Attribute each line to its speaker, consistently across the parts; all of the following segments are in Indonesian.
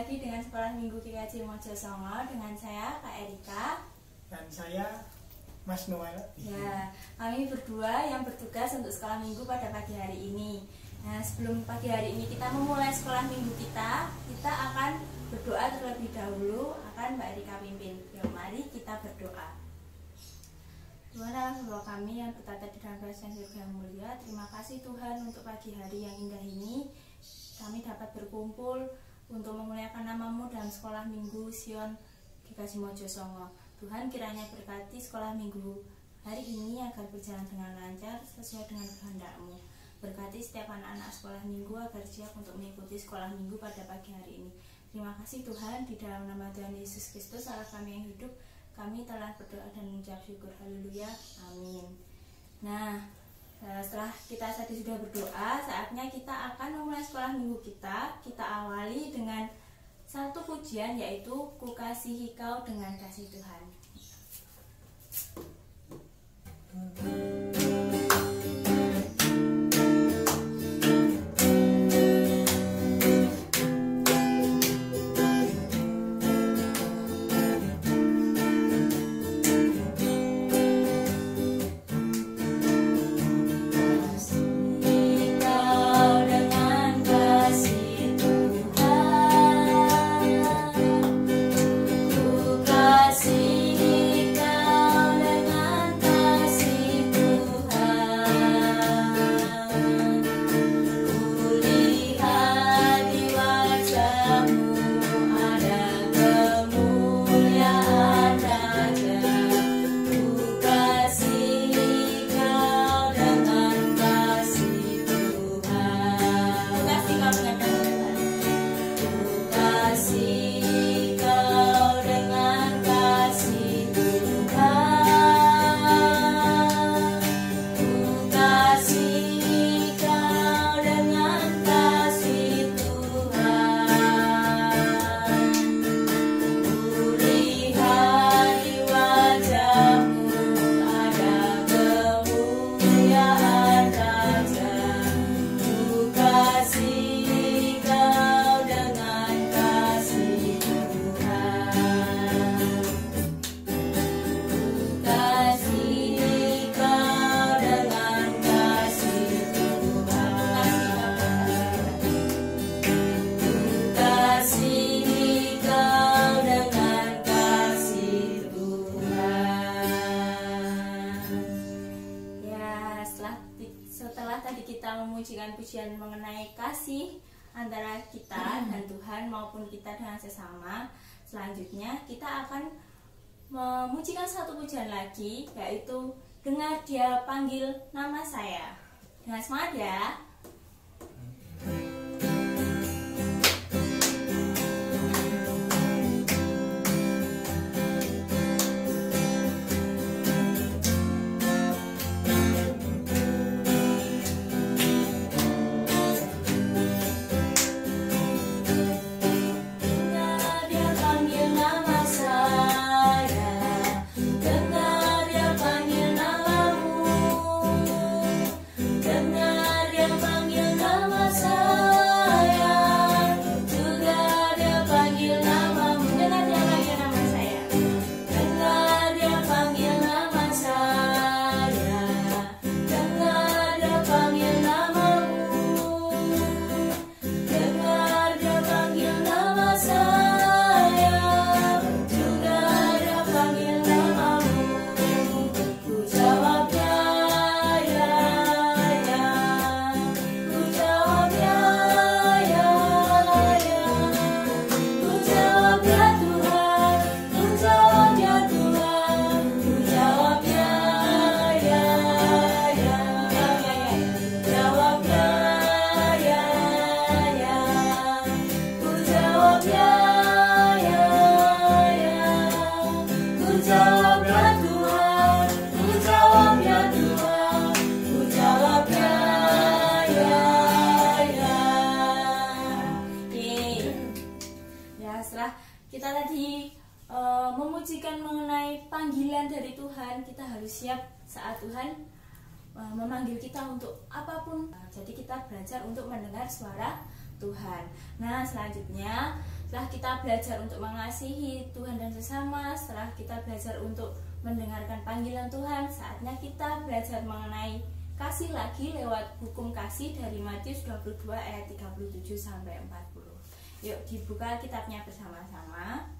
Speaker 1: lagi dengan Sekolah Minggu GKJ Mojosongo dengan saya Kak Erika
Speaker 2: dan saya Mas Noel.
Speaker 1: Ya, kami berdua yang bertugas untuk Sekolah Minggu pada pagi hari ini. Nah, sebelum pagi hari ini kita memulai Sekolah Minggu kita akan berdoa terlebih dahulu, akan Mbak Erika pimpin. Yuk, mari kita berdoa. Tuhan Allah Bapa kami yang bertata di dalam kerajaan surga yang mulia, terima kasih Tuhan untuk pagi hari yang indah ini. Kami dapat berkumpul untuk memuliakan nama-Mu dalam Sekolah Minggu Sion GKJ Mojosongo. Tuhan kiranya berkati Sekolah Minggu hari ini agar berjalan dengan lancar sesuai dengan kehendak-Mu. Berkati setiap anak-anak Sekolah Minggu agar siap untuk mengikuti Sekolah Minggu pada pagi hari ini. Terima kasih Tuhan, di dalam nama Tuhan Yesus Kristus Allah kami yang hidup, kami telah berdoa dan mengucap syukur. Haleluya, amin. Nah, setelah kita tadi sudah berdoa, saatnya kita akan memulai Sekolah Minggu kita. Kita awali dengan satu pujian, yaitu Ku Kasihi Kau dengan Kasih Tuhan. Setelah tadi kita memujikan pujian mengenai kasih antara kita dan Tuhan maupun kita dengan sesama, selanjutnya kita akan memujikan satu pujian lagi, yaitu Dengar Dia Panggil Nama Saya. Dengan semangat ya. Kita tadi memujikan mengenai panggilan dari Tuhan, kita harus siap saat Tuhan memanggil kita untuk apapun. Jadi kita belajar untuk mendengar suara Tuhan. Nah, selanjutnya setelah kita belajar untuk mengasihi Tuhan dan sesama, setelah kita belajar untuk mendengarkan panggilan Tuhan, saatnya kita belajar mengenai kasih lagi lewat hukum kasih dari Matius 22 ayat 37 sampai 40. Yuk dibuka kitabnya bersama-sama.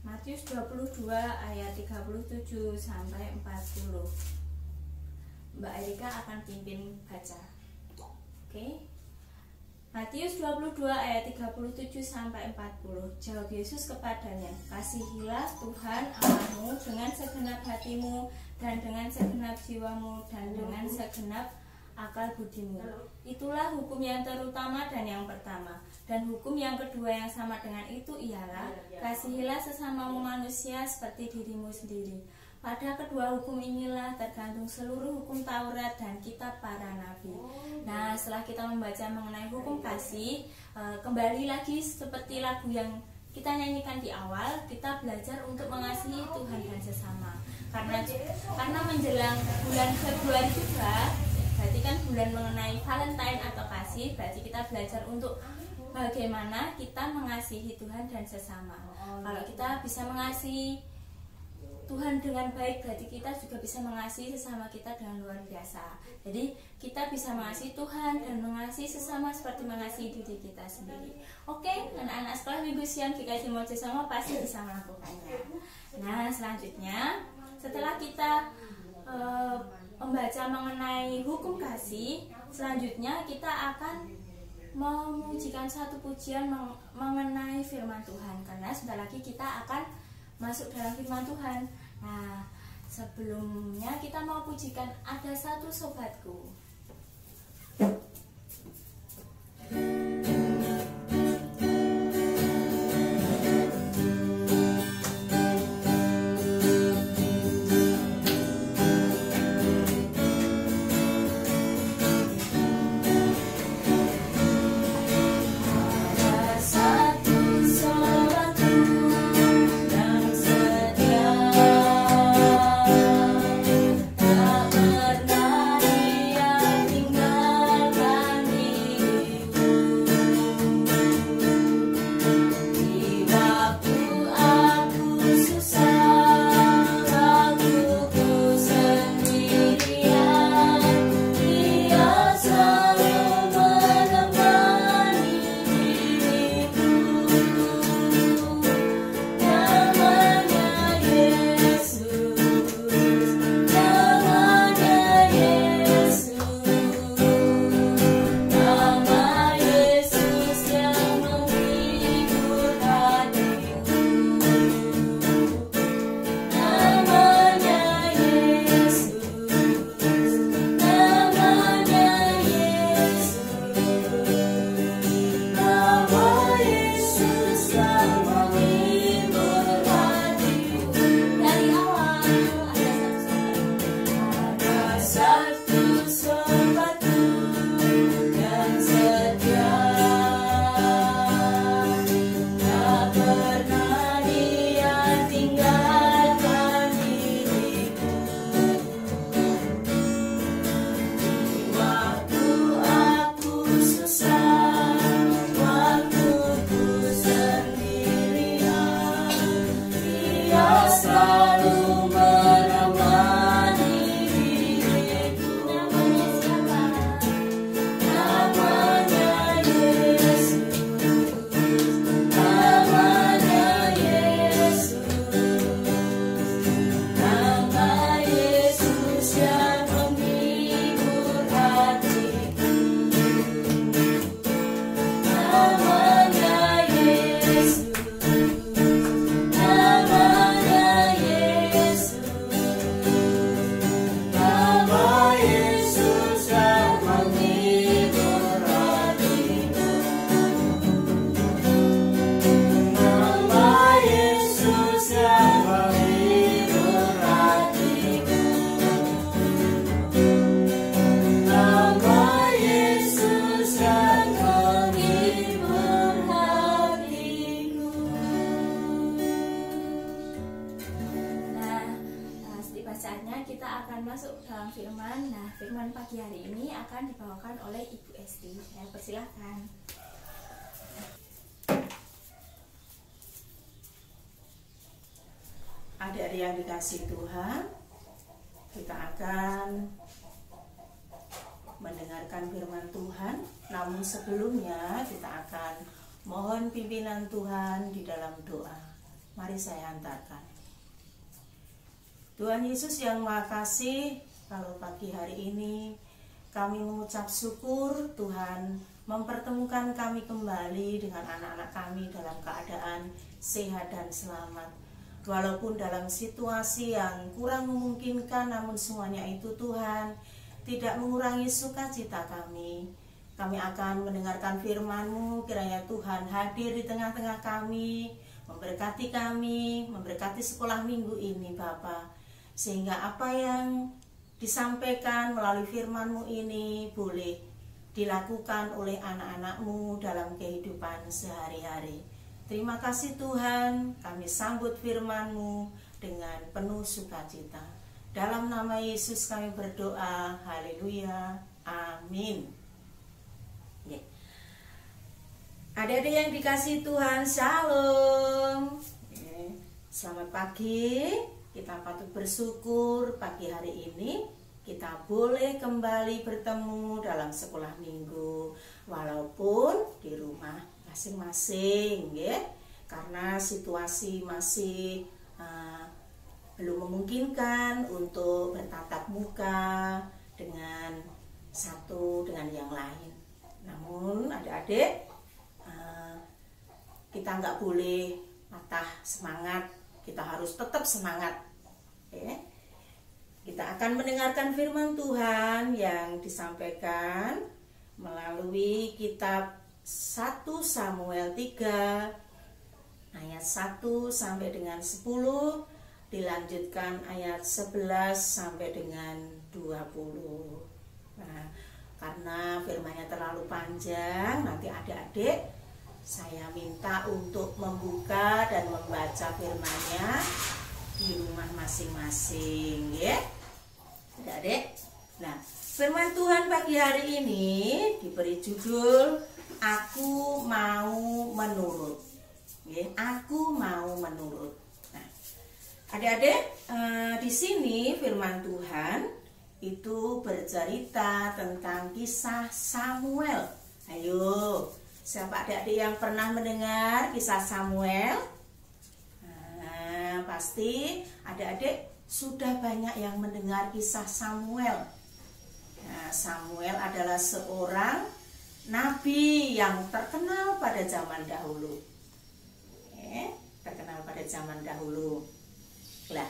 Speaker 1: Matius 22 ayat 37 sampai 40. Mbak Erika akan pimpin baca. Oke. Matius 22 ayat 37 sampai 40. Jawab Yesus kepadanya, "Kasihilah Tuhan Allahmu dengan segenap hatimu dan dengan segenap jiwamu dan dengan segenap akal budimu. Itulah hukum yang terutama dan yang pertama. Dan hukum yang kedua yang sama dengan itu ialah, kasihilah sesamamu manusia seperti dirimu sendiri. Pada kedua hukum inilah tergantung seluruh hukum Taurat dan kitab para nabi." Nah, setelah kita membaca mengenai hukum kasih, kembali lagi seperti lagu yang kita nyanyikan di awal, kita belajar untuk mengasihi Tuhan dan sesama. Karena menjelang bulan Februari juga, berarti kan bulan mengenai Valentine atau kasih, berarti kita belajar untuk bagaimana kita mengasihi Tuhan dan sesama. Kalau kita bisa mengasihi Tuhan dengan baik, berarti kita juga bisa mengasihi sesama kita dengan luar biasa. Jadi kita bisa mengasihi Tuhan dan mengasihi sesama seperti mengasihi diri kita sendiri. Oke, anak-anak sekolah minggu siang GKJ Mojosongo pasti bisa melakukannya. Nah, selanjutnya setelah kita membaca mengenai hukum kasih, selanjutnya kita akan memujikan satu pujian mengenai firman Tuhan, karena sebentar lagi kita akan masuk dalam firman Tuhan. Nah, sebelumnya kita mau pujikan Ada Satu Sobatku.
Speaker 3: Tak pernah ia
Speaker 1: selanjutnya kita akan masuk dalam firman. Nah, firman pagi hari ini akan dibawakan oleh Ibu Esti. Ya, persilahkan.
Speaker 3: Adik-adik yang dikasihi Tuhan, kita akan mendengarkan firman Tuhan. Namun sebelumnya kita akan mohon pimpinan Tuhan di dalam doa. Mari saya hantarkan. Tuhan Yesus yang Maha Kasih, kalau pagi hari ini kami mengucap syukur Tuhan mempertemukan kami kembali dengan anak-anak kami dalam keadaan sehat dan selamat. Walaupun dalam situasi yang kurang memungkinkan, namun semuanya itu Tuhan tidak mengurangi sukacita kami. Kami akan mendengarkan firman-Mu, kiranya Tuhan hadir di tengah-tengah kami, memberkati sekolah minggu ini Bapa. Sehingga apa yang disampaikan melalui firman-Mu ini boleh dilakukan oleh anak-anak-Mu dalam kehidupan sehari-hari. Terima kasih Tuhan, kami sambut firman-Mu dengan penuh sukacita. Dalam nama Yesus kami berdoa, haleluya, amin. Adik-adik yang dikasihi Tuhan, shalom. Selamat pagi, kita patut bersyukur pagi hari ini kita boleh kembali bertemu dalam sekolah minggu, walaupun di rumah masing-masing, ya, karena situasi masih belum memungkinkan untuk bertatap muka dengan satu dengan yang lain. Namun adik-adik, kita nggak boleh patah semangat, kita harus tetap semangat, ya. Kita akan mendengarkan firman Tuhan yang disampaikan melalui kitab 1 Samuel 3 ayat 1 sampai dengan 10, dilanjutkan ayat 11 sampai dengan 20. Nah, karena firmannya terlalu panjang, nanti adik-adik saya minta untuk membuka dan membaca firmannya di rumah masing-masing, ya adik-adik. Nah, firman Tuhan pagi hari ini diberi judul Aku Mau Menurut. Ya, aku mau menurut. Nah, adik-adik, di sini firman Tuhan itu bercerita tentang kisah Samuel. Ayo, siapa adik-adik yang pernah mendengar kisah Samuel? Nah, pasti adik-adik sudah banyak yang mendengar kisah Samuel. Nah, Samuel adalah seorang nabi yang terkenal pada zaman dahulu. Terkenal pada zaman dahulu. Lah,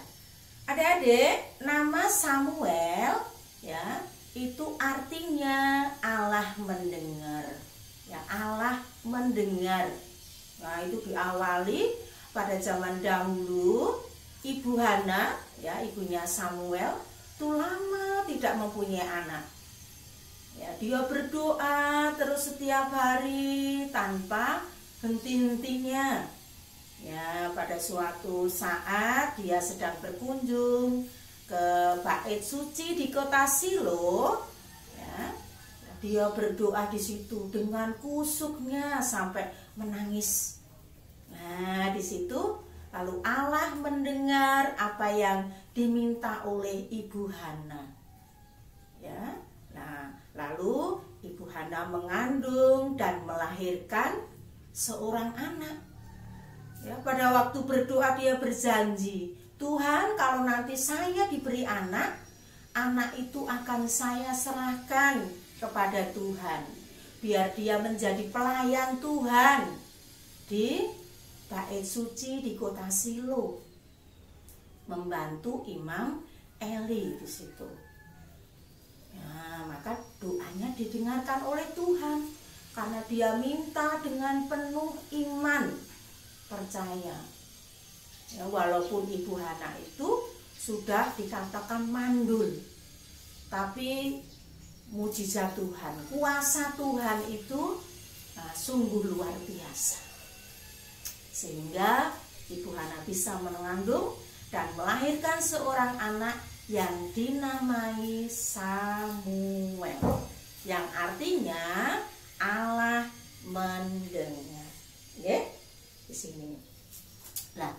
Speaker 3: adik-adik, nama Samuel ya, itu artinya Allah mendengar. Ya, Allah mendengar. Nah, itu diawali pada zaman dahulu. Ibu Hana, ya, ibunya Samuel, itu lama tidak mempunyai anak. Ya, dia berdoa terus setiap hari tanpa henti-hentinya. Ya, pada suatu saat dia sedang berkunjung ke bait suci di kota Shilo. Ya, dia berdoa di situ dengan kusuknya sampai menangis. Nah, di situ lalu Allah mendengar apa yang diminta oleh Ibu Hana. Ya. Nah, lalu Ibu Hana mengandung dan melahirkan seorang anak. Ya, pada waktu berdoa dia berjanji, Tuhan, kalau nanti saya diberi anak, anak itu akan saya serahkan kepada Tuhan, biar dia menjadi pelayan Tuhan di bait suci di kota Shilo, membantu Imam Eli di situ. Ya, maka doanya didengarkan oleh Tuhan karena dia minta dengan penuh iman, percaya. Ya, walaupun Ibu Hana itu sudah dikatakan mandul, tapi mujizat Tuhan, kuasa Tuhan itu sungguh luar biasa, sehingga Ibu Hana bisa mengandung dan melahirkan seorang anak yang dinamai Samuel, yang artinya Allah mendengar. Ya, di sini. Nah,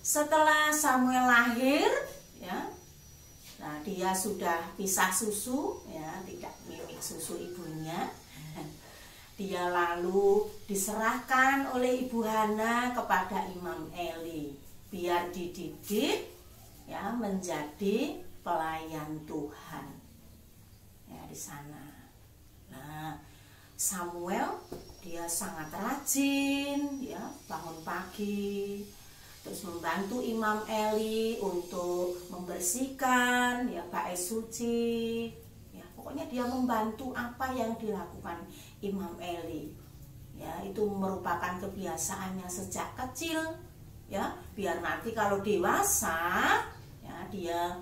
Speaker 3: setelah Samuel lahir, ya, nah dia sudah pisah susu, ya, tidak mimik susu ibunya. Dia lalu diserahkan oleh Ibu Hana kepada Imam Eli biar dididik, ya, menjadi pelayan Tuhan, ya, di sana. Nah, Samuel dia sangat rajin, ya, bangun pagi terus membantu Imam Eli untuk membersihkan, ya, bait suci, ya, pokoknya dia membantu apa yang dilakukan Imam Eli, ya, itu merupakan kebiasaannya sejak kecil, ya, biar nanti kalau dewasa, ya, dia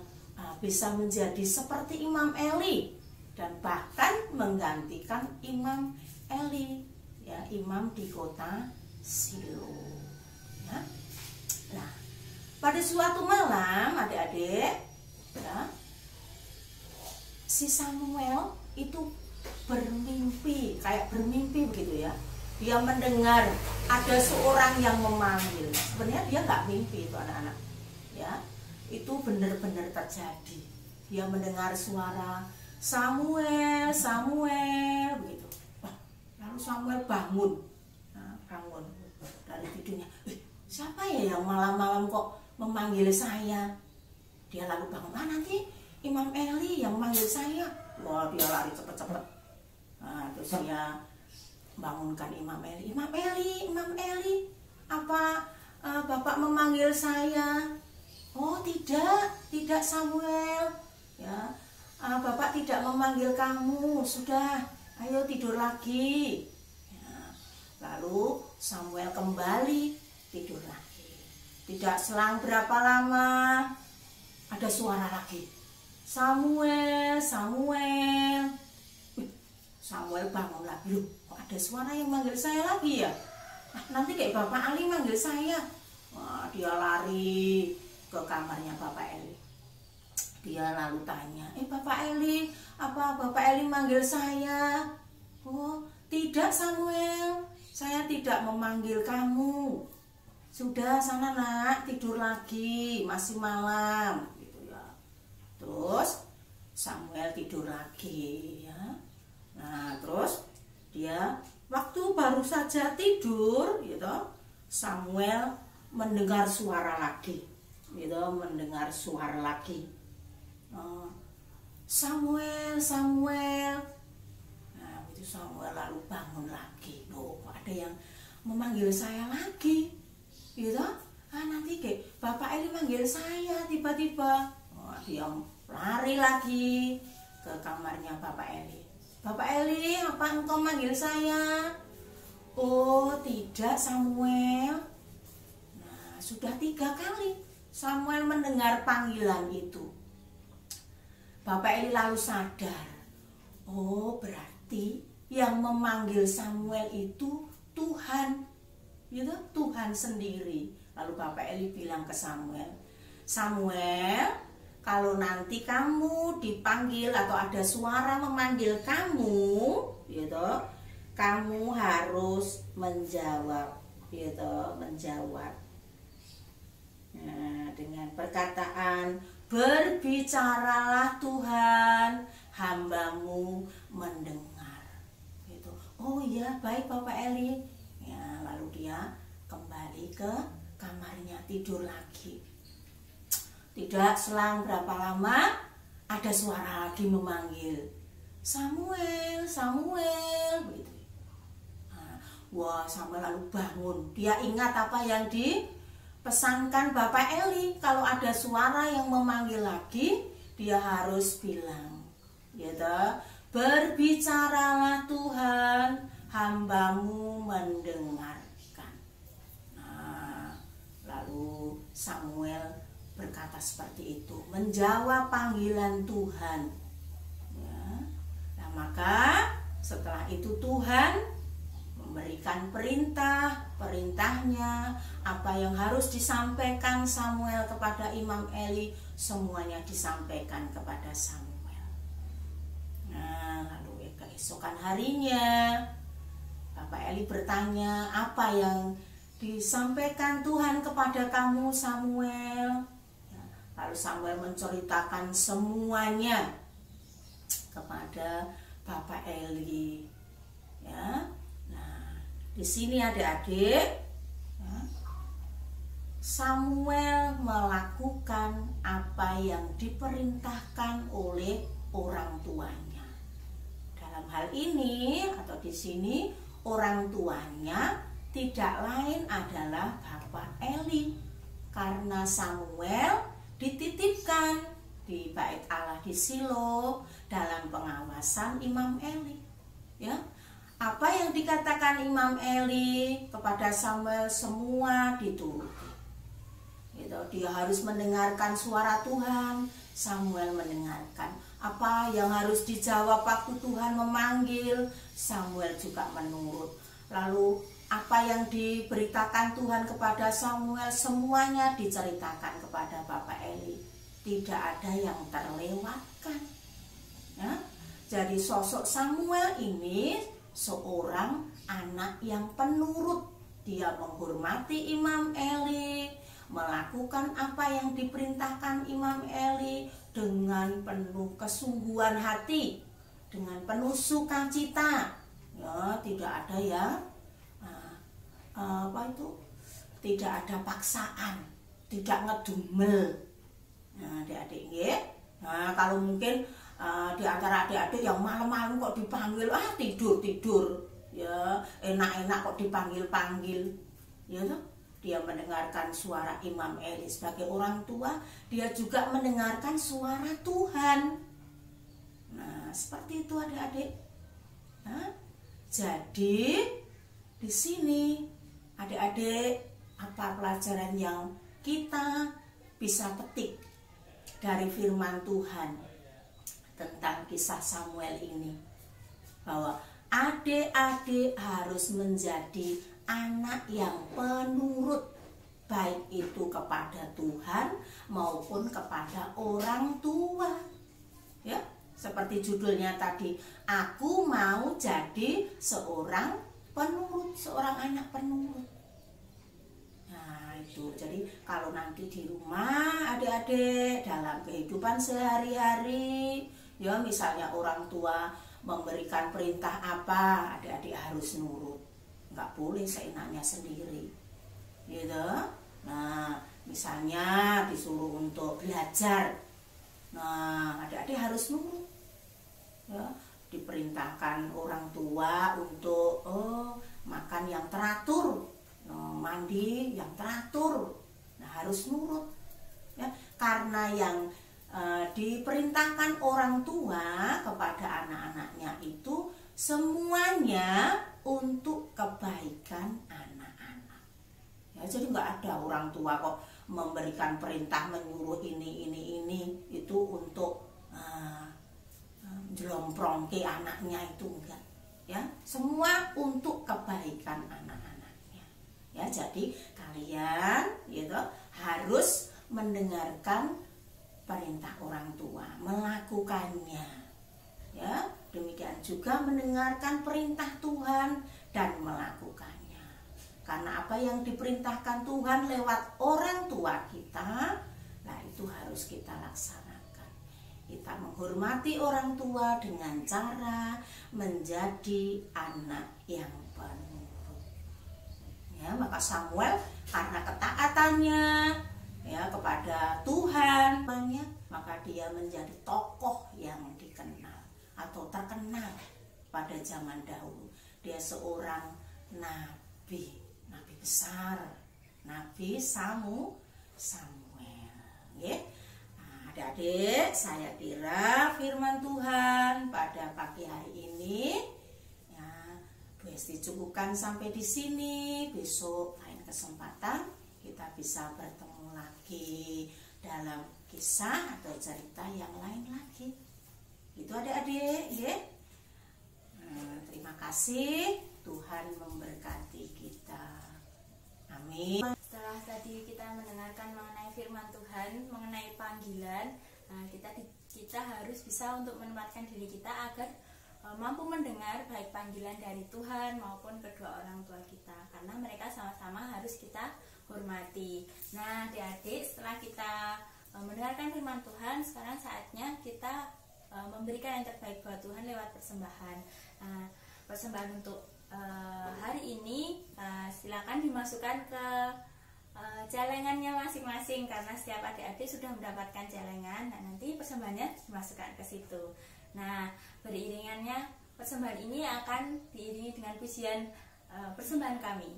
Speaker 3: bisa menjadi seperti Imam Eli dan bahkan menggantikan Imam Eli, ya, imam di kota Shilo, ya. Nah, pada suatu malam adik-adik, ya, si Samuel itu bermimpi, kayak bermimpi begitu, ya. Dia mendengar ada seorang yang memanggil. Sebenarnya dia nggak mimpi itu anak-anak, ya, itu benar-benar terjadi. Dia mendengar suara Samuel, Samuel begitu. Lalu Samuel bangun, bangun dari tidurnya. Siapa ya yang malam-malam kok memanggil saya? Dia lalu bangun. Nanti Imam Eli yang memanggil saya. Wah, dia lari cepet-cepet. Nah, terus dia bangunkan Imam Eli. Imam Eli, apa Bapak memanggil saya? Oh, tidak Samuel, ya, Bapak tidak memanggil kamu. Sudah, ayo tidur lagi, ya. Lalu Samuel kembali tidur lagi. Tidak selang berapa lama ada suara lagi. Samuel, Samuel. Samuel bangun lagi. Loh, kok ada suara yang manggil saya lagi ya? Nanti kayak Bapak Ali manggil saya. Wah, dia lari ke kamarnya Bapak Eli. Dia lalu tanya, Bapak Eli, apa Bapak Eli manggil saya? Oh, tidak Samuel, saya tidak memanggil kamu. Sudah, sana nak, tidur lagi, masih malam, gitu ya. Terus Samuel tidur lagi, ya. Nah, terus dia waktu baru saja tidur, gitu, Samuel mendengar suara lagi, gitu, mendengar suara lagi. Samuel, Samuel. Nah, itu Samuel lalu bangun lagi. Loh, ada yang memanggil saya lagi, gitu. Nanti kayak Bapak Eli manggil saya tiba-tiba. Dia lari lagi ke kamarnya Bapak Eli. Bapak Eli, apa engkau manggil saya? Oh, tidak Samuel. Nah, sudah 3 kali Samuel mendengar panggilan itu. Bapak Eli lalu sadar. Oh, berarti yang memanggil Samuel itu Tuhan, gitu, Tuhan sendiri. Lalu Bapak Eli bilang ke Samuel, Samuel, kalau nanti kamu dipanggil atau ada suara memanggil kamu, gitu, kamu harus menjawab, gitu, menjawab. Nah, dengan perkataan, berbicaralah Tuhan, hambamu mendengar, gitu. Oh iya, baik Bapak Eli. Ya, lalu dia kembali ke kamarnya tidur lagi. Tidak selang berapa lama ada suara lagi memanggil, Samuel, Samuel, begitu. Wah, Samuel lalu bangun. Dia ingat apa yang dipesankan Bapak Eli. Kalau ada suara yang memanggil lagi, dia harus bilang, gitu, berbicaralah Tuhan, hambamu mendengarkan. Nah, lalu Samuel berkata seperti itu, menjawab panggilan Tuhan, ya. Nah, maka setelah itu Tuhan memberikan perintahnya, apa yang harus disampaikan Samuel kepada Imam Eli, semuanya disampaikan kepada Samuel. Nah, lalu keesokan harinya Bapak Eli bertanya, apa yang disampaikan Tuhan kepada kamu, Samuel? Lalu Samuel menceritakan semuanya kepada Bapak Eli. Ya, nah di sini adik-adik, ya, Samuel melakukan apa yang diperintahkan oleh orang tuanya. Dalam hal ini atau di sini orang tuanya tidak lain adalah Bapak Eli, karena Samuel dititipkan di bait Allah di Shilo dalam pengawasan Imam Eli. Ya, apa yang dikatakan Imam Eli kepada Samuel semua dituruti. Gitu, dia harus mendengarkan suara Tuhan. Samuel mendengarkan apa yang harus dijawab waktu Tuhan memanggil. Samuel juga menurut. Lalu apa yang diberitakan Tuhan kepada Samuel semuanya diceritakan kepada Bapak Eli. Tidak ada yang terlewatkan. Ya, jadi sosok Samuel ini seorang anak yang penurut. Dia menghormati Imam Eli, melakukan apa yang diperintahkan Imam Eli dengan penuh kesungguhan hati, dengan penuh sukacita. Ya, tidak ada ya tidak ada paksaan, tidak ngedumel. Nah, adik-adik ya. Nah, kalau mungkin di antara adik-adik yang malam-malam kok dipanggil, tidur ya, enak-enak kok dipanggil-panggil, ya toh? Dia mendengarkan suara Imam Eli sebagai orang tua, dia juga mendengarkan suara Tuhan. Nah, seperti itu adik-adik. Nah, jadi di sini adik-adik, apa pelajaran yang kita bisa petik dari firman Tuhan tentang kisah Samuel ini? Bahwa adik-adik harus menjadi anak yang penurut, baik itu kepada Tuhan maupun kepada orang tua. Ya, seperti judulnya tadi, aku mau jadi seorang penurut, seorang anak penurut. Nah, itu. Jadi kalau nanti di rumah adik-adik dalam kehidupan sehari-hari, ya misalnya orang tua memberikan perintah apa, adik-adik harus nurut. Nggak boleh seenaknya sendiri. Gitu. Nah, misalnya disuruh untuk belajar. Nah, adik-adik harus nurut. Ya, diperintahkan orang tua untuk makan yang teratur, mandi yang teratur. Nah, harus nurut. Ya, karena yang diperintahkan orang tua kepada anak-anaknya itu semuanya untuk kebaikan anak-anak. Ya, jadi nggak ada orang tua kok memberikan perintah menyuruh ini itu untuk jelomprong ke anaknya, itu enggak. Ya, semua untuk kebaikan anak-anaknya. Ya, jadi kalian gitu harus mendengarkan perintah orang tua, melakukannya. Ya, demikian juga mendengarkan perintah Tuhan dan melakukannya. Karena apa yang diperintahkan Tuhan lewat orang tua kita, nah itu harus kita laksanakan. Kita menghormati orang tua dengan cara menjadi anak yang penurut. Ya, maka Samuel karena ketaatannya ya kepada Tuhan, maka dia menjadi tokoh yang dikenal atau terkenal pada zaman dahulu. Dia seorang nabi besar, Nabi Samuel. Ya. Adik-adik, saya kira firman Tuhan pada pagi hari ini ya, Bu Esti cukupkan sampai di sini. Besok lain kesempatan kita bisa bertemu lagi dalam kisah atau cerita yang lain lagi. Itu adik-adik, ya. Terima kasih. Tuhan memberkati kita. Amin.
Speaker 1: Setelah tadi kita mendengarkan mengenai firman Tuhan, mengenai panggilan, kita harus bisa untuk menempatkan diri kita agar mampu mendengar baik panggilan dari Tuhan maupun kedua orang tua kita, karena mereka sama-sama harus kita hormati. Nah, adik-adik, setelah kita mendengarkan firman Tuhan, sekarang saatnya kita memberikan yang terbaik buat Tuhan lewat persembahan. Persembahan untuk hari ini silakan dimasukkan ke celengannya masing-masing, karena setiap adik-adik sudah mendapatkan celengan. Nah, nanti persembahannya dimasukkan ke situ. Nah, beriringannya persembahan ini akan diiringi dengan pujian persembahan kami.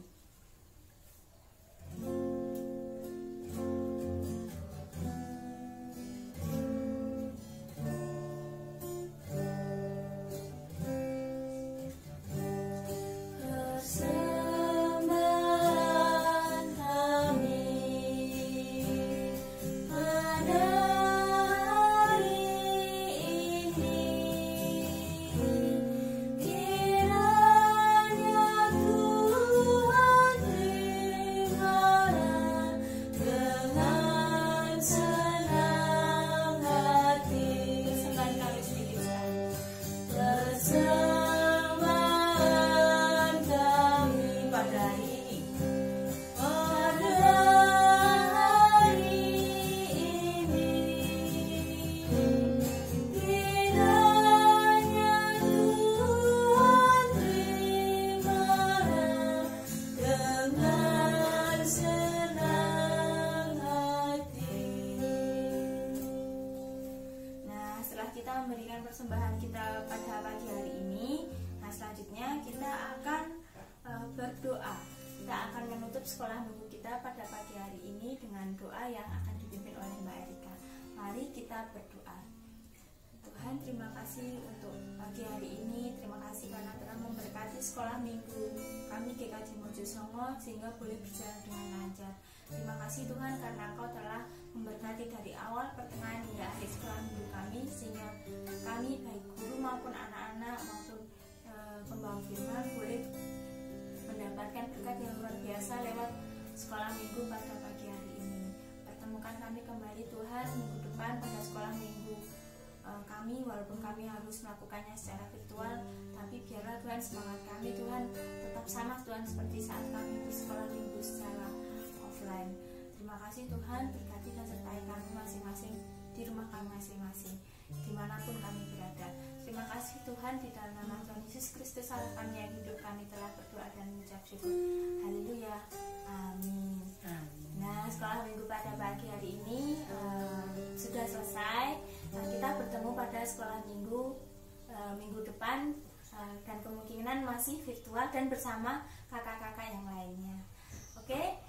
Speaker 1: Memberikan persembahan kita pada pagi hari ini. Nah, selanjutnya kita akan berdoa. Kita akan menutup sekolah minggu kita pada pagi hari ini dengan doa yang akan dipimpin oleh Mbak Erika. Mari kita berdoa. Tuhan, terima kasih untuk pagi hari ini. Terima kasih karena telah memberkati sekolah minggu kami GKJ Mojosongo sehingga boleh berjalan dengan lancar. Terima kasih Tuhan karena Engkau telah memberkati dari awal, pertengahan hingga akhir sekolah minggu kami, sehingga kami baik guru maupun anak-anak maupun pembawa firman boleh mendapatkan berkat yang luar biasa lewat sekolah minggu pada pagi hari ini. Pertemukan kami kembali Tuhan minggu depan pada sekolah minggu kami, walaupun kami harus melakukannya secara virtual, tapi biarlah Tuhan semangat kami Tuhan tetap sama Tuhan seperti saat kami bersekolah minggu secara offline. Terima kasih Tuhan, berkati dan sertai kami masing-masing di rumah kami masing-masing, dimanapun kami berada. Terima kasih Tuhan, di dalam nama Tuhan Yesus Kristus Allah kami yang hidup, kami telah berdoa dan mengucap syukur. Haleluya, amin. Nah, sekolah minggu pada pagi hari ini sudah selesai. Nah, kita bertemu pada sekolah minggu minggu depan, dan kemungkinan masih virtual dan bersama kakak-kakak yang lainnya. Oke.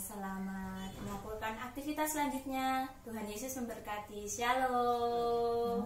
Speaker 1: Selamat melakukan aktivitas selanjutnya. Tuhan Yesus memberkati. Shalom.